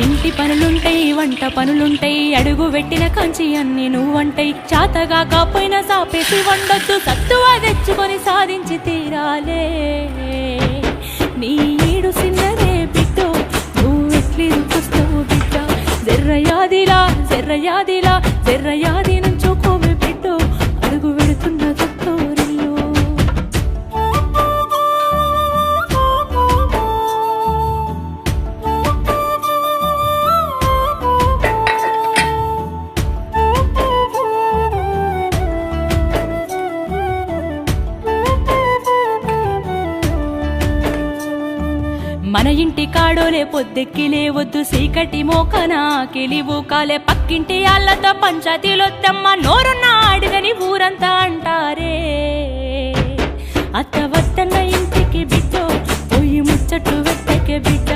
ఇంటి పనులుంటాయి వంట పనులుంటాయి అడుగు పెట్టిన కంచి అన్ని నువ్వంటాయి చాతగాకపోయినా సాపేసి వండొద్దు సత్తువా తెచ్చుకొని సాధించి తీరాలే నీ ఈడు సిన్నదే బిడ్డో నువ్వెట్లి రుకొస్తావు బిడ్డ జర్రయాదిలా జర్రయాదిలా జర్రయాది నుంచోకోవే బిడ్డో అడుగు పెడుతున్న తొత్తోరిల్లు మన ఇంటి కాడోలే పొద్దెక్కి లేవద్దు సీకటి మోకనా కెలివు కాలే పక్కింటి ఆళ్ళతో పంచాయతీలొద్దమ్మ నోరున్న అడుగని ఊరంతా అంటారే అత్త వద్దన్న ఇంటికి బిడ్డో పోయి ముచ్చట్లు వెట్టకే బిడ్డ